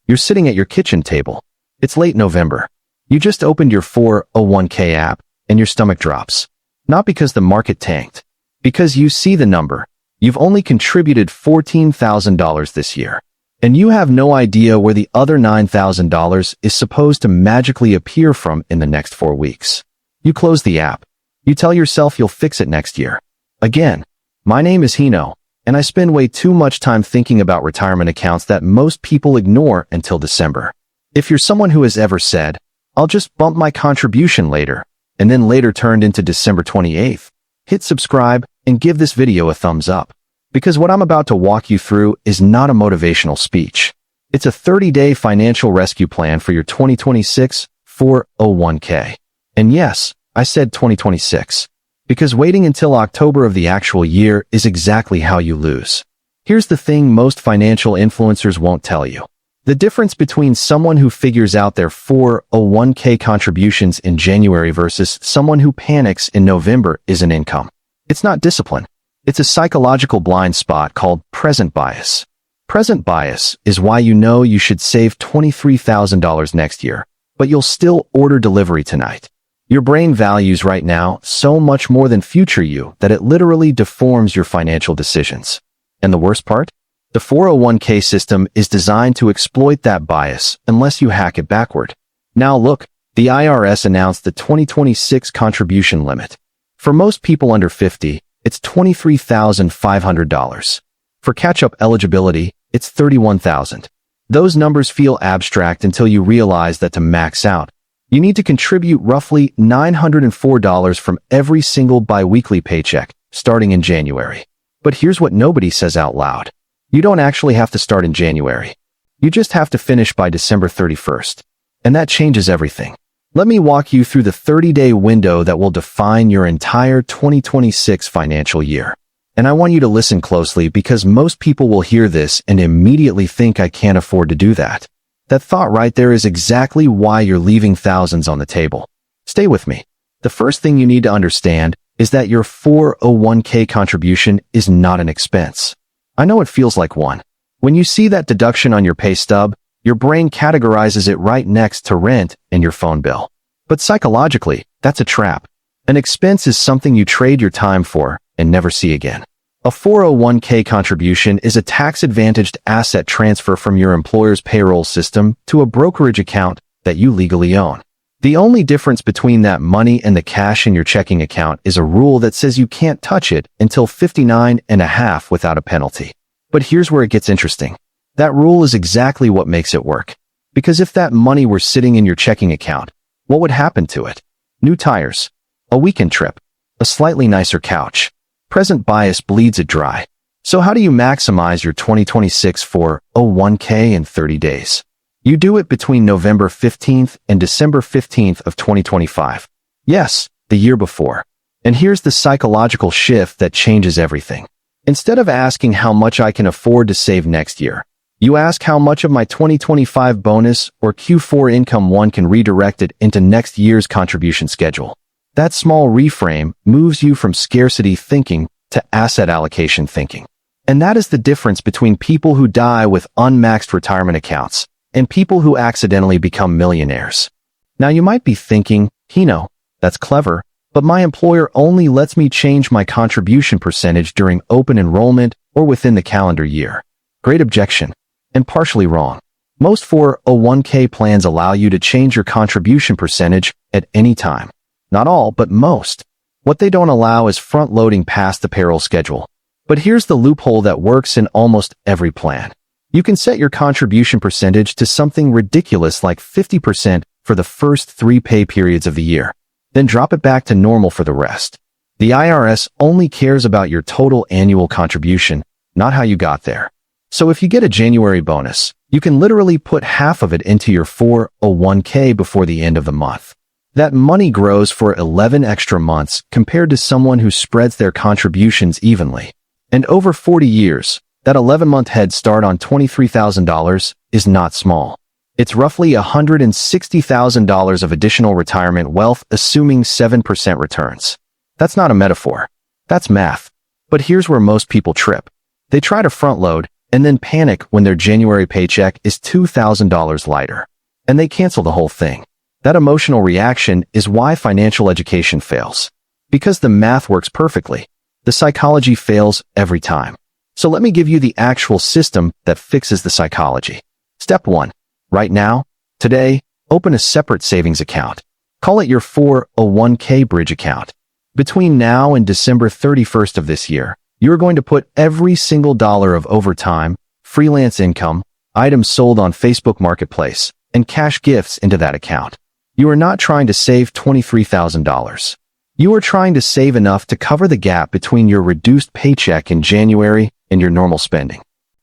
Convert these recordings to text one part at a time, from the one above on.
You're sitting at your kitchen table. It's late November. You just opened your 401k app and your stomach drops. Not because the market tanked. Because you see the number. You've only contributed $14,000 this year. And you have no idea where the other $9,000 is supposed to magically appear from in the next 4 weeks. You close the app. You tell yourself you'll fix it next year. Again, my name is Hino, and I spend way too much time thinking about retirement accounts that most people ignore until December. If you're someone who has ever said, I'll just bump my contribution later, and then later turned into December 28th, hit subscribe and give this video a thumbs up. Because what I'm about to walk you through is not a motivational speech. It's a 30-day financial rescue plan for your 2026 401k. And yes, I said 2026. Because waiting until October of the actual year is exactly how you lose. Here's the thing most financial influencers won't tell you. The difference between someone who figures out their 401k contributions in January versus someone who panics in November is an income. It's not discipline. It's a psychological blind spot called present bias. Present bias is why you know you should save $23,000 next year, but you'll still order delivery tonight. Your brain values right now so much more than future you that it literally deforms your financial decisions. And the worst part? The 401k system is designed to exploit that bias unless you hack it backward. Now look, the IRS announced the 2026 contribution limit. For most people under 50, it's $23,500. For catch-up eligibility, it's $31,000. Those numbers feel abstract until you realize that to max out, you need to contribute roughly $904 from every single biweekly paycheck, starting in January. But here's what nobody says out loud. You don't actually have to start in January. You just have to finish by December 31st. And that changes everything. Let me walk you through the 30-day window that will define your entire 2026 financial year. And I want you to listen closely because most people will hear this and immediately think I can't afford to do that. That thought right there is exactly why you're leaving thousands on the table. Stay with me. The first thing you need to understand is that your 401k contribution is not an expense. I know it feels like one. When you see that deduction on your pay stub, your brain categorizes it right next to rent and your phone bill. But psychologically, that's a trap. An expense is something you trade your time for and never see again. A 401k contribution is a tax-advantaged asset transfer from your employer's payroll system to a brokerage account that you legally own. The only difference between that money and the cash in your checking account is a rule that says you can't touch it until 59 and a half without a penalty. But here's where it gets interesting. That rule is exactly what makes it work. Because if that money were sitting in your checking account, what would happen to it? New tires, a weekend trip, a slightly nicer couch. Present bias bleeds it dry. So how do you maximize your 2026 401k in 30 days? You do it between November 15th and December 15th of 2025. Yes, the year before. And here's the psychological shift that changes everything. Instead of asking how much I can afford to save next year, you ask how much of my 2025 bonus or Q4 income one can redirect it into next year's contribution schedule. That small reframe moves you from scarcity thinking to asset allocation thinking. And that is the difference between people who die with unmaxed retirement accounts and people who accidentally become millionaires. Now you might be thinking, Hino, that's clever, but my employer only lets me change my contribution percentage during open enrollment or within the calendar year. Great objection, and partially wrong. Most 401k plans allow you to change your contribution percentage at any time. Not all, but most. What they don't allow is front-loading past the payroll schedule. But here's the loophole that works in almost every plan. You can set your contribution percentage to something ridiculous like 50% for the first 3 pay periods of the year, then drop it back to normal for the rest. The IRS only cares about your total annual contribution, not how you got there. So if you get a January bonus, you can literally put half of it into your 401k before the end of the month. That money grows for 11 extra months compared to someone who spreads their contributions evenly. And over 40 years, that 11-month head start on $23,000 is not small. It's roughly $160,000 of additional retirement wealth, assuming 7% returns. That's not a metaphor. That's math. But here's where most people trip. They try to front load, and then panic when their January paycheck is $2,000 lighter, and they cancel the whole thing. That emotional reaction is why financial education fails. Because the math works perfectly, the psychology fails every time. So let me give you the actual system that fixes the psychology. Step 1. Right now, today, open a separate savings account. Call it your 401k bridge account. Between now and December 31st of this year, you are going to put every single dollar of overtime, freelance income, items sold on Facebook Marketplace, and cash gifts into that account. You are not trying to save $23,000. You are trying to save enough to cover the gap between your reduced paycheck in January and your normal spending.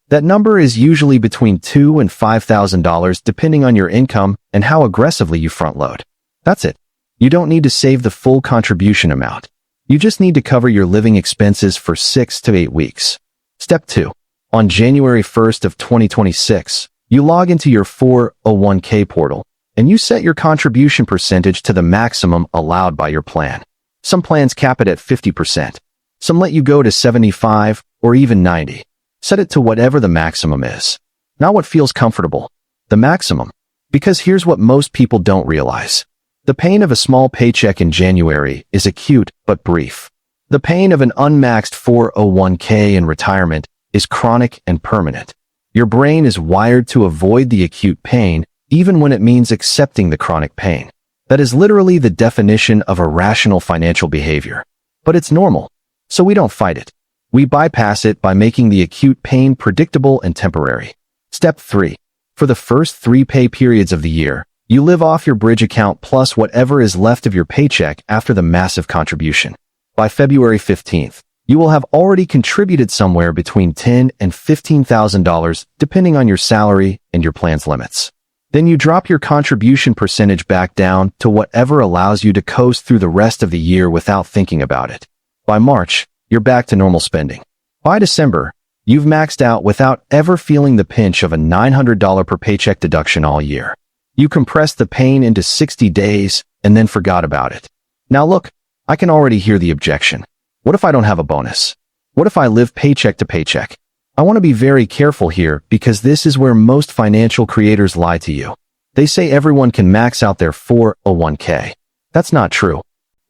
That number is usually between $2,000 and $5,000 depending on your income and how aggressively you front load. That's it. You don't need to save the full contribution amount. You just need to cover your living expenses for 6 to 8 weeks. Step 2. On January 1st of 2026, you log into your 401k portal and you set your contribution percentage to the maximum allowed by your plan. Some plans cap it at 50%. Some let you go to 75 or even 90. Set it to whatever the maximum is. Not what feels comfortable, the maximum. Because here's what most people don't realize. The pain of a small paycheck in January is acute but brief. The pain of an unmaxed 401k in retirement is chronic and permanent. Your brain is wired to avoid the acute pain even when it means accepting the chronic pain. That is literally the definition of irrational financial behavior. But it's normal, so we don't fight it. We bypass it by making the acute pain predictable and temporary. Step 3. For the first 3 pay periods of the year, you live off your bridge account plus whatever is left of your paycheck after the massive contribution. By February 15th, you will have already contributed somewhere between $10,000 and $15,000 depending on your salary and your plan's limits. Then you drop your contribution percentage back down to whatever allows you to coast through the rest of the year without thinking about it. By March, you're back to normal spending. By December, you've maxed out without ever feeling the pinch of a $900 per paycheck deduction all year. You compressed the pain into 60 days and then forgot about it. Now look, I can already hear the objection. What if I don't have a bonus? What if I live paycheck to paycheck? I want to be very careful here because this is where most financial creators lie to you. They say everyone can max out their 401k. That's not true.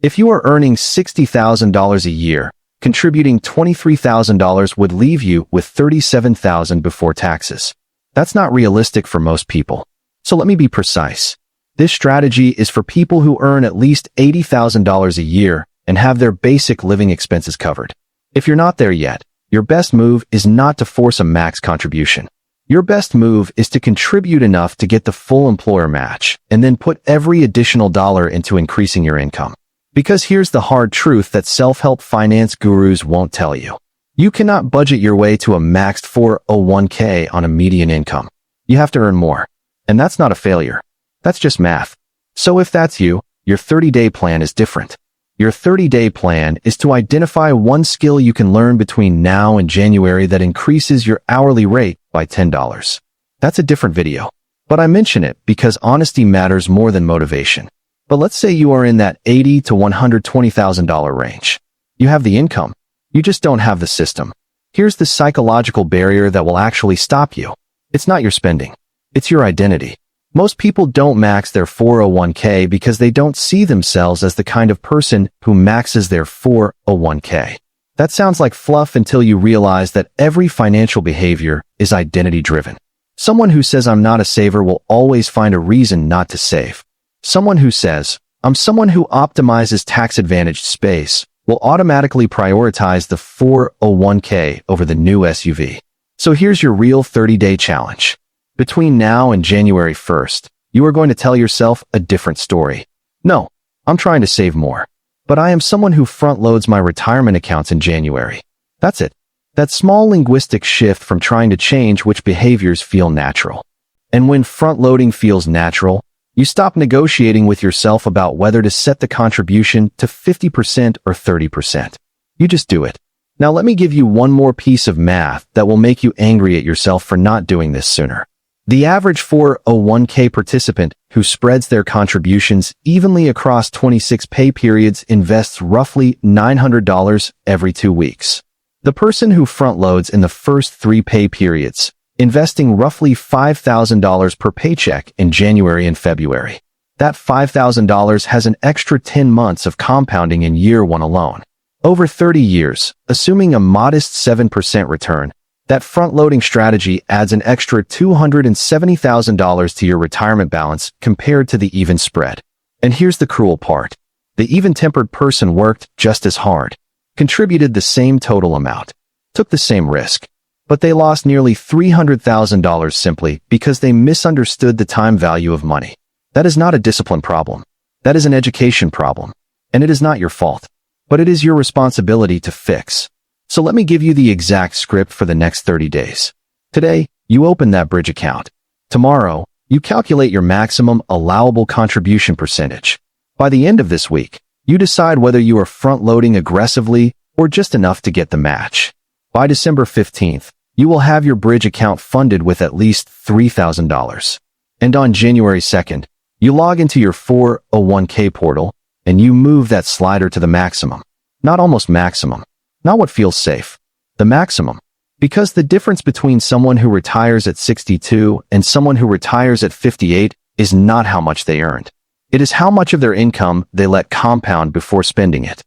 If you are earning $60,000 a year, contributing $23,000 would leave you with $37,000 before taxes. That's not realistic for most people. So let me be precise. This strategy is for people who earn at least $80,000 a year and have their basic living expenses covered. If you're not there yet, your best move is not to force a max contribution. Your best move is to contribute enough to get the full employer match and then put every additional dollar into increasing your income. Because here's the hard truth that self-help finance gurus won't tell you. You cannot budget your way to a maxed 401k on a median income. You have to earn more. And that's not a failure. That's just math. So if that's you, your 30-day plan is different. Your 30-day plan is to identify one skill you can learn between now and January that increases your hourly rate by $10. That's a different video. But I mention it because honesty matters more than motivation. But let's say you are in that $80,000 to $120,000 range. You have the income. You just don't have the system. Here's the psychological barrier that will actually stop you. It's not your spending. It's your identity. Most people don't max their 401k because they don't see themselves as the kind of person who maxes their 401k. That sounds like fluff until you realize that every financial behavior is identity-driven. Someone who says I'm not a saver will always find a reason not to save. Someone who says, I'm someone who optimizes tax-advantaged space will automatically prioritize the 401k over the new SUV. So here's your real 30-day challenge. Between now and January 1st, you are going to tell yourself a different story. No, I'm trying to save more. But I am someone who front-loads my retirement accounts in January. That's it. That small linguistic shift from trying to change which behaviors feel natural. And when front-loading feels natural, you stop negotiating with yourself about whether to set the contribution to 50% or 30%. You just do it. Now let me give you one more piece of math that will make you angry at yourself for not doing this sooner. The average 401k participant who spreads their contributions evenly across 26 pay periods invests roughly $900 every 2 weeks. The person who front loads in the first 3 pay periods, investing roughly $5,000 per paycheck in January and February. That $5,000 has an extra 10 months of compounding in year 1 alone. Over 30 years, assuming a modest 7% return, that front-loading strategy adds an extra $270,000 to your retirement balance compared to the even spread. And here's the cruel part. The even-tempered person worked just as hard, contributed the same total amount, took the same risk, but they lost nearly $300,000 simply because they misunderstood the time value of money. That is not a discipline problem. That is an education problem. And it is not your fault. But it is your responsibility to fix. So let me give you the exact script for the next 30 days. Today, you open that bridge account. Tomorrow, you calculate your maximum allowable contribution percentage. By the end of this week, you decide whether you are front-loading aggressively or just enough to get the match. By December 15th, you will have your bridge account funded with at least $3,000. And on January 2nd, you log into your 401k portal and you move that slider to the maximum. Not almost maximum. Not what feels safe. The maximum. Because the difference between someone who retires at 62 and someone who retires at 58 is not how much they earned. It is how much of their income they let compound before spending it.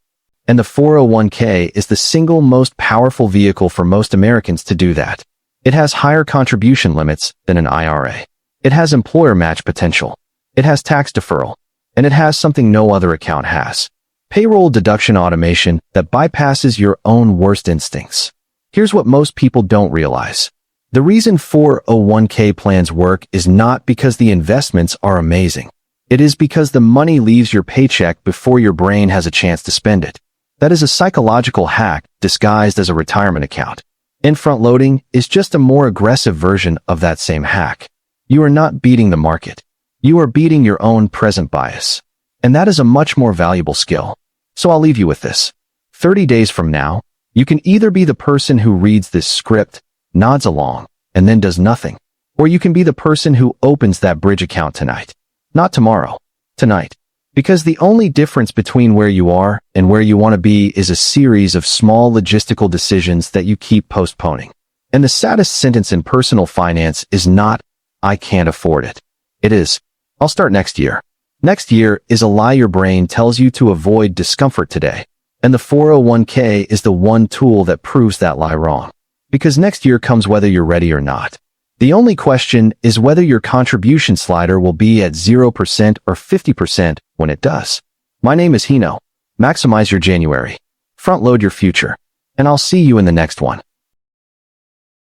And the 401k is the single most powerful vehicle for most Americans to do that. It has higher contribution limits than an IRA. It has employer match potential. It has tax deferral. And it has something no other account has. Payroll deduction automation that bypasses your own worst instincts. Here's what most people don't realize. The reason 401k plans work is not because the investments are amazing. It is because the money leaves your paycheck before your brain has a chance to spend it. That is a psychological hack disguised as a retirement account. And front-loading is just a more aggressive version of that same hack. You are not beating the market. You are beating your own present bias. And that is a much more valuable skill. So I'll leave you with this. 30 days from now, you can either be the person who reads this script, nods along, and then does nothing, or you can be the person who opens that bridge account tonight. Not tomorrow. Tonight. Because the only difference between where you are and where you want to be is a series of small logistical decisions that you keep postponing. And the saddest sentence in personal finance is not, "I can't afford it." It is, "I'll start next year." Next year is a lie your brain tells you to avoid discomfort today. And the 401k is the one tool that proves that lie wrong. Because next year comes whether you're ready or not. The only question is whether your contribution slider will be at 0% or 50% when it does. My name is Hino. Maximize your January. Front load your future. And I'll see you in the next one.